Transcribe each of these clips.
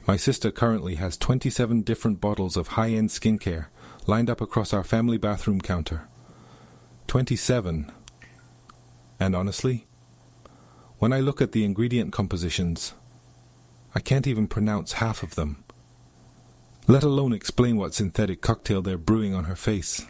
My sister currently has 27 different bottles of high-end skincare lined up across our family bathroom counter. 27. And honestly, when I look at the ingredient compositions, I can't even pronounce half of them, let alone explain what synthetic cocktail they're brewing on her face.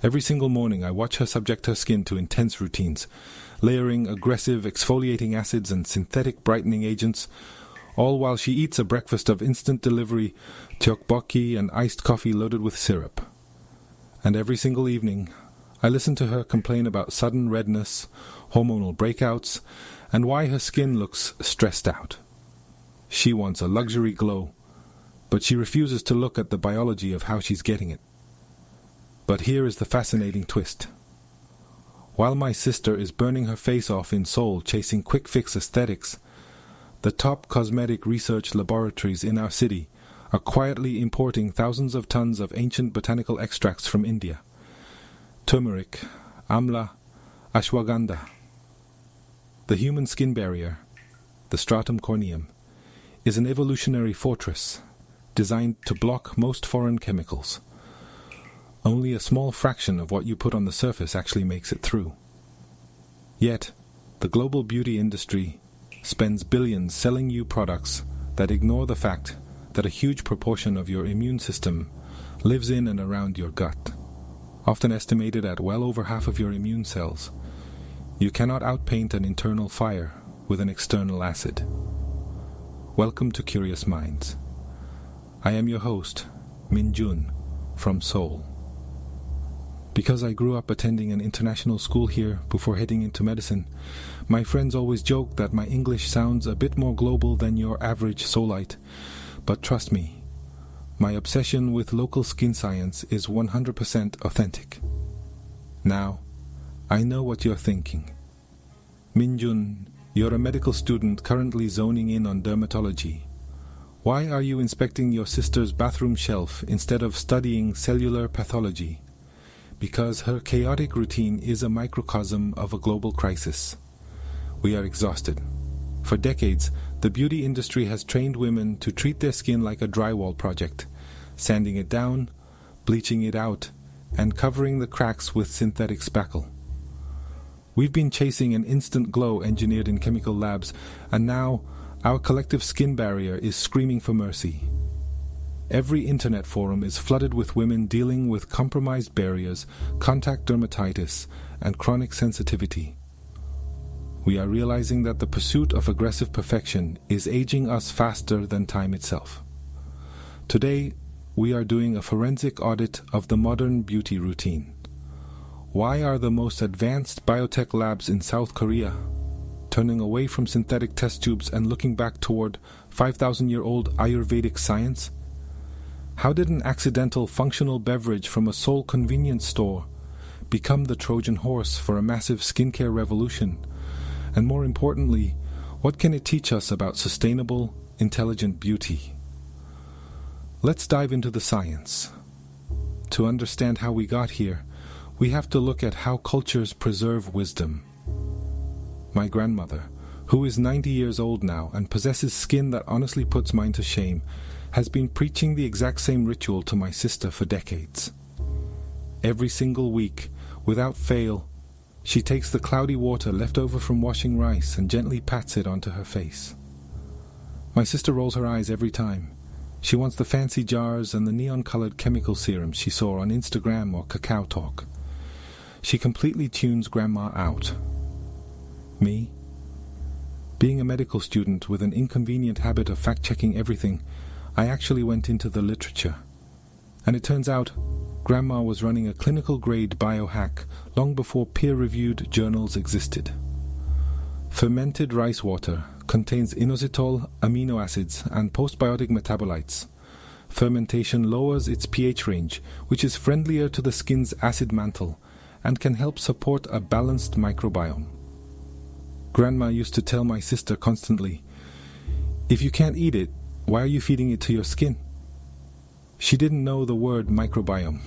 Every single morning I watch her subject her skin to intense routines, layering aggressive exfoliating acids and synthetic brightening agents, all while she eats a breakfast of instant delivery tteokbokki and iced coffee loaded with syrup. And every single evening, I listen to her complain about sudden redness, hormonal breakouts, and why her skin looks stressed out. She wants a luxury glow, but she refuses to look at the biology of how she's getting it. But here is the fascinating twist. While my sister is burning her face off in Seoul chasing quick-fix aesthetics, the top cosmetic research laboratories in our city are quietly importing thousands of tons of ancient botanical extracts from India. Turmeric, amla, ashwagandha. The human skin barrier, the stratum corneum, is an evolutionary fortress designed to block most foreign chemicals. Only a small fraction of what you put on the surface actually makes it through. Yet, the global beauty industry spends billions selling you products that ignore the fact that a huge proportion of your immune system lives in and around your gut, often estimated at well over half of your immune cells. You cannot outpaint an internal fire with an external acid. Welcome to Curious Minds. I am your host, Min-jun, from Seoul. Because I grew up attending an international school here before heading into medicine, my friends always joke that my English sounds a bit more global than your average Seoulite. But trust me, my obsession with local skin science is 100% authentic. Now, I know what you're thinking. Min-jun, you're a medical student currently zoning in on dermatology. Why are you inspecting your sister's bathroom shelf instead of studying cellular pathology? Because her chaotic routine is a microcosm of a global crisis. We are exhausted. For decades, the beauty industry has trained women to treat their skin like a drywall project, sanding it down, bleaching it out, and covering the cracks with synthetic spackle. We've been chasing an instant glow engineered in chemical labs, and now our collective skin barrier is screaming for mercy. Every internet forum is flooded with women dealing with compromised barriers, contact dermatitis, and chronic sensitivity. We are realizing that the pursuit of aggressive perfection is aging us faster than time itself. Today, we are doing a forensic audit of the modern beauty routine. Why are the most advanced biotech labs in South Korea turning away from synthetic test tubes and looking back toward 5,000-year-old Ayurvedic science? How did an accidental functional beverage from a Seoul convenience store become the Trojan horse for a massive skincare revolution? And more importantly, what can it teach us about sustainable, intelligent beauty? Let's dive into the science. To understand how we got here, we have to look at how cultures preserve wisdom. My grandmother, who is 90 years old now and possesses skin that honestly puts mine to shame, has been preaching the exact same ritual to my sister for decades. Every single week, without fail, she takes the cloudy water left over from washing rice and gently pats it onto her face. My sister rolls her eyes every time. She wants the fancy jars and the neon-colored chemical serums she saw on Instagram or Kakao Talk. She completely tunes Grandma out. Me? Being a medical student with an inconvenient habit of fact-checking everything, I actually went into the literature. And it turns out, Grandma was running a clinical-grade biohack long before peer-reviewed journals existed. Fermented rice water contains inositol, amino acids, and postbiotic metabolites. Fermentation lowers its pH range, which is friendlier to the skin's acid mantle, and can help support a balanced microbiome. Grandma used to tell my sister constantly, "If you can't eat it, why are you feeding it to your skin?" She didn't know the word microbiome,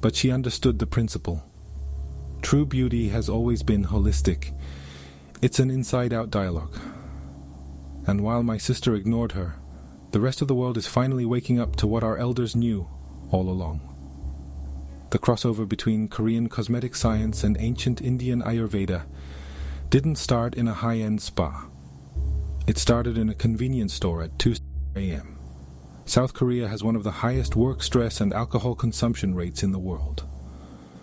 but she understood the principle. True beauty has always been holistic. It's an inside-out dialogue. And while my sister ignored her, The rest of the world is finally waking up to what our elders knew all along. The crossover between Korean cosmetic science and ancient Indian Ayurveda didn't start in a high-end spa. It started in a convenience store at 2 a.m. South Korea has one of the highest work stress and alcohol consumption rates in the world.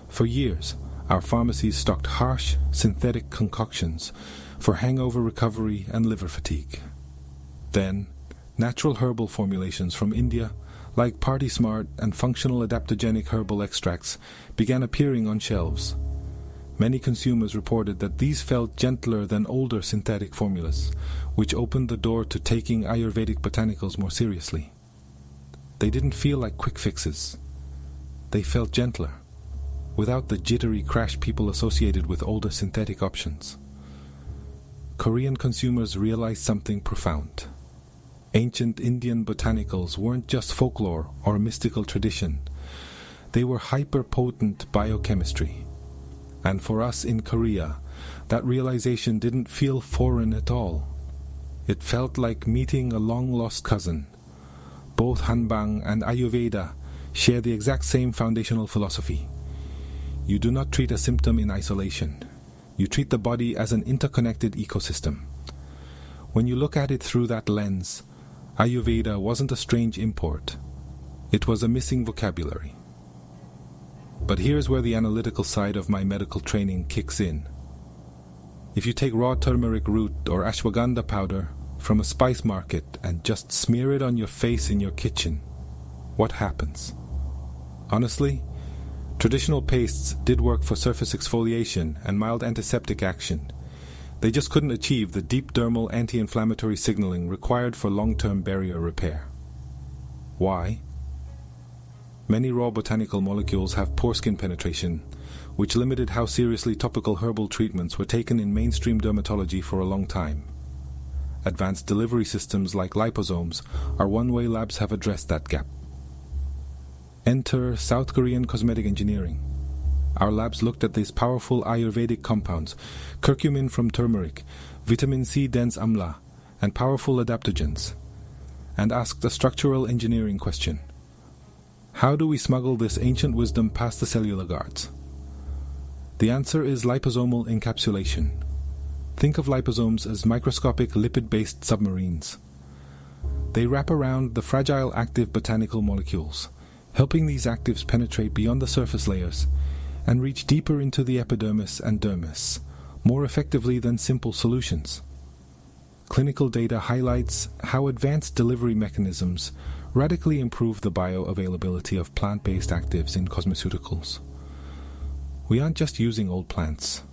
For years, our pharmacies stocked harsh, synthetic concoctions for hangover recovery and liver fatigue. Then, natural herbal formulations from India, like Party Smart and functional adaptogenic herbal extracts, began appearing on shelves. Many consumers reported that these felt gentler than older synthetic formulas, which opened the door to taking Ayurvedic botanicals more seriously. They didn't feel like quick fixes. They felt gentler, without the jittery crash people associated with older synthetic options. Korean consumers realized something profound. Ancient Indian botanicals weren't just folklore or a mystical tradition. They were hyper-potent biochemistry. And for us in Korea, that realization didn't feel foreign at all. It felt like meeting a long-lost cousin. Both Hanbang and Ayurveda share the exact same foundational philosophy. You do not treat a symptom in isolation. You treat the body as an interconnected ecosystem. When you look at it through that lens, Ayurveda wasn't a strange import. It was a missing vocabulary. But here's where the analytical side of my medical training kicks in. If you take raw turmeric root or ashwagandha powder from a spice market and just smear it on your face in your kitchen, what happens? Honestly, traditional pastes did work for surface exfoliation and mild antiseptic action. They just couldn't achieve the deep dermal anti-inflammatory signaling required for long-term barrier repair. Why? Many raw botanical molecules have poor skin penetration, which limited how seriously topical herbal treatments were taken in mainstream dermatology for a long time. Advanced delivery systems like liposomes are one way labs have addressed that gap. Enter South Korean cosmetic engineering. Our labs looked at these powerful Ayurvedic compounds, curcumin from turmeric, vitamin C dense amla, and powerful adaptogens, and asked a structural engineering question. How do we smuggle this ancient wisdom past the cellular guards? The answer is liposomal encapsulation. Think of liposomes as microscopic lipid-based submarines. They wrap around the fragile active botanical molecules, helping these actives penetrate beyond the surface layers and reach deeper into the epidermis and dermis, more effectively than simple solutions. Clinical data highlights how advanced delivery mechanisms radically improve the bioavailability of plant-based actives in cosmeceuticals. We aren't just using old plants.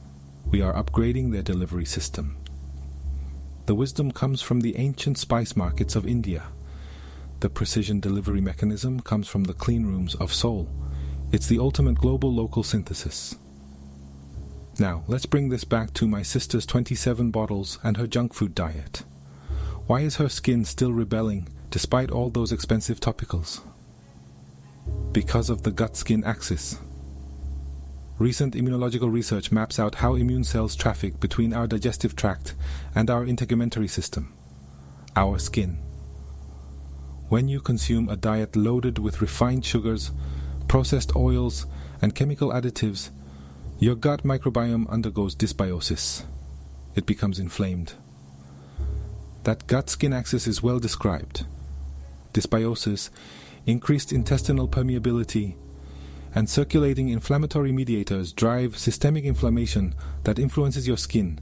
We are upgrading their delivery system. The wisdom comes from the ancient spice markets of India. The precision delivery mechanism comes from the clean rooms of Seoul. It's the ultimate global local synthesis. Now, let's bring this back to my sister's 27 bottles and her junk food diet. Why is her skin still rebelling despite all those expensive topicals? Because of the gut-skin axis. Recent immunological research maps out how immune cells traffic between our digestive tract and our integumentary system, our skin. When you consume a diet loaded with refined sugars, processed oils, and chemical additives, your gut microbiome undergoes dysbiosis. It becomes inflamed. That gut-skin axis is well described. Dysbiosis, increased intestinal permeability, and circulating inflammatory mediators drive systemic inflammation that influences your skin.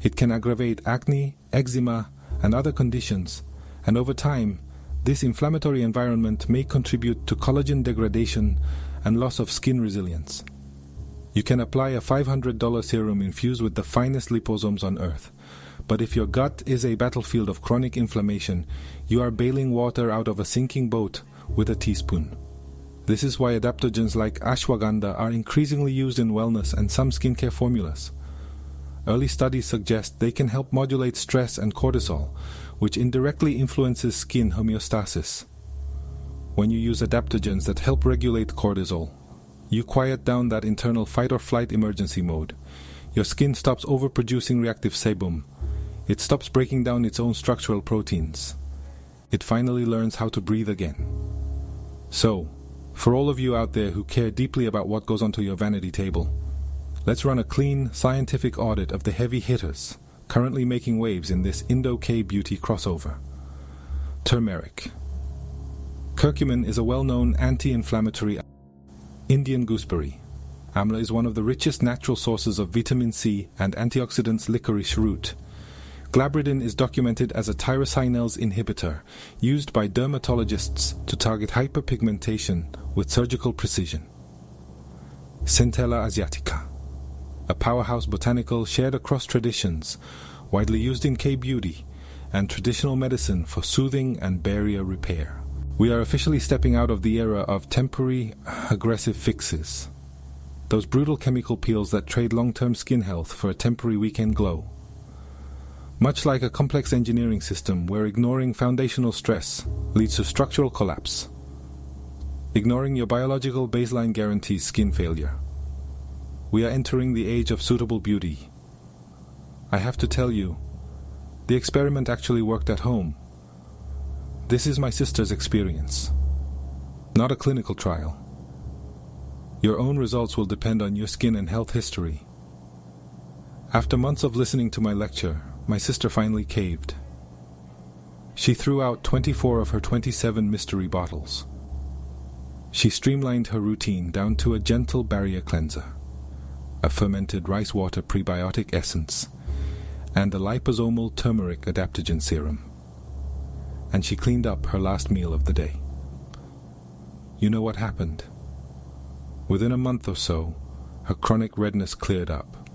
It can aggravate acne, eczema, and other conditions, and over time, this inflammatory environment may contribute to collagen degradation and loss of skin resilience. You can apply a $500 serum infused with the finest liposomes on earth, but if your gut is a battlefield of chronic inflammation, you are bailing water out of a sinking boat with a teaspoon. This is why adaptogens like ashwagandha are increasingly used in wellness and some skincare formulas. Early studies suggest they can help modulate stress and cortisol, which indirectly influences skin homeostasis. When you use adaptogens that help regulate cortisol, you quiet down that internal fight-or-flight emergency mode. Your skin stops overproducing reactive sebum. It stops breaking down its own structural proteins. it finally learns how to breathe again. So, for all of you out there who care deeply about what goes onto your vanity table, let's run a clean, scientific audit of the heavy hitters currently making waves in this Indo-K beauty crossover. Turmeric. Curcumin is a well-known anti-inflammatory. Indian gooseberry. Amla is one of the richest natural sources of vitamin C and antioxidants. Licorice root. Glabridin is documented as a tyrosinase inhibitor used by dermatologists to target hyperpigmentation with surgical precision. Centella asiatica. A powerhouse botanical shared across traditions, widely used in K-beauty and traditional medicine for soothing and barrier repair. We are officially stepping out of the era of temporary, aggressive fixes. Those brutal chemical peels that trade long-term skin health for a temporary weekend glow. Much like a complex engineering system where ignoring foundational stress leads to structural collapse. Ignoring your biological baseline guarantees skin failure. We are entering the age of suitable beauty. I have to tell you, the experiment actually worked at home. This is my sister's experience, not a clinical trial. Your own results will depend on your skin and health history. After months of listening to my lecture, my sister finally caved. She threw out 24 of her 27 mystery bottles. She streamlined her routine down to a gentle barrier cleanser, a fermented rice water prebiotic essence, and a liposomal turmeric adaptogen serum. And she cleaned up her last meal of the day. You know what happened? Within a month or so, her chronic redness cleared up.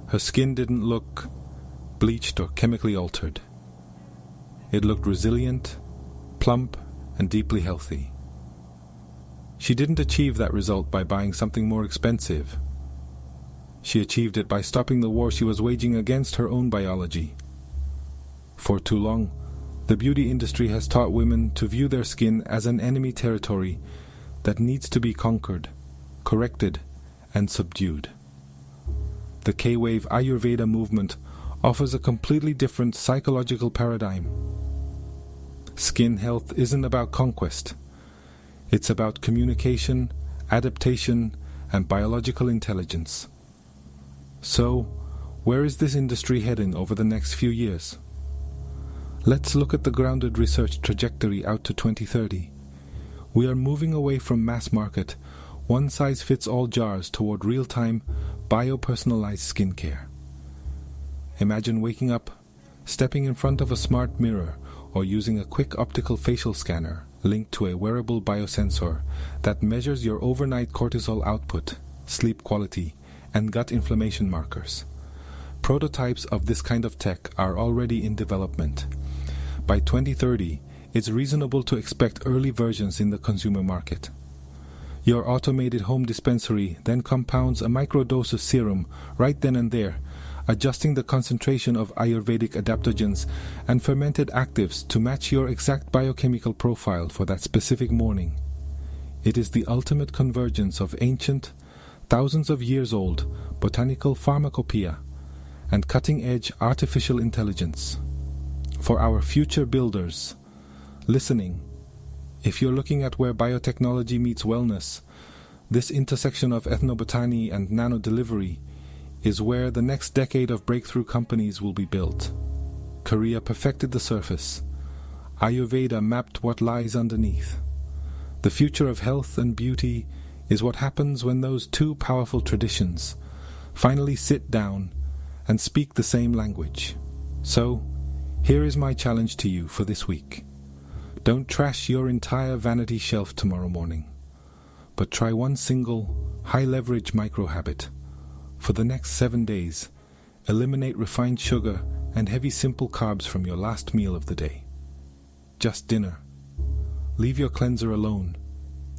Her skin didn't look bleached or chemically altered. It looked resilient, plump, and deeply healthy. She didn't achieve that result by buying something more expensive. She achieved it by stopping the war she was waging against her own biology. For too long, the beauty industry has taught women to view their skin as an enemy territory that needs to be conquered, corrected, and subdued. The K-wave Ayurveda movement offers a completely different psychological paradigm. Skin health isn't about conquest. It's about communication, adaptation, and biological intelligence. So, where is this industry heading over the next few years? Let's look at the grounded research trajectory out to 2030. We are moving away from mass market, one-size-fits-all jars toward real-time, bio-personalized skincare. Imagine waking up, stepping in front of a smart mirror, or using a quick optical facial scanner linked to a wearable biosensor that measures your overnight cortisol output, sleep quality, and gut inflammation markers. Prototypes of this kind of tech are already in development. By 2030, it's reasonable to expect early versions in the consumer market. Your automated home dispensary then compounds a microdose of serum right then and there, adjusting the concentration of Ayurvedic adaptogens and fermented actives to match your exact biochemical profile for that specific morning. It is the ultimate convergence of ancient, thousands of years old botanical pharmacopoeia and cutting-edge artificial intelligence. For our future builders listening, if you're looking at where biotechnology meets wellness, this intersection of ethnobotany and nano-delivery is where the next decade of breakthrough companies will be built. Korea perfected the surface. Ayurveda mapped what lies underneath. The future of health and beauty is what happens when those two powerful traditions finally sit down and speak the same language. So, here is my challenge to you for this week. Don't trash your entire vanity shelf tomorrow morning, but try one single, high-leverage micro-habit. For the next 7 days, eliminate refined sugar and heavy simple carbs from your last meal of the day. Just dinner. Leave your cleanser alone.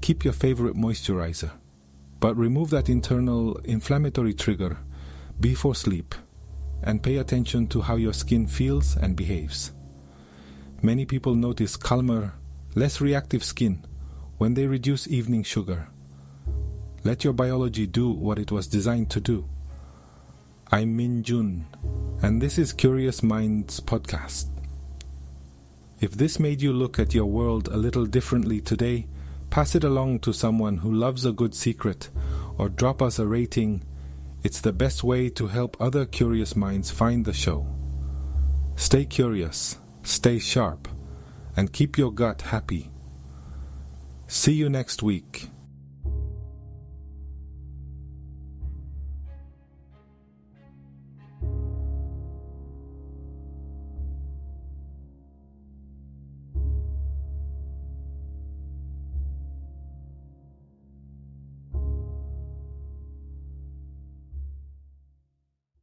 Keep your favorite moisturizer, but remove that internal inflammatory trigger before sleep and pay attention to how your skin feels and behaves. Many people notice calmer, less reactive skin when they reduce evening sugar. Let your biology do what it was designed to do. I'm Min-jun, and this is Curious Minds Podcast. If this made you look at your world a little differently today, pass it along to someone who loves a good secret, or drop us a rating. It's the best way to help other curious minds find the show. Stay curious, stay sharp, and keep your gut happy. See you next week.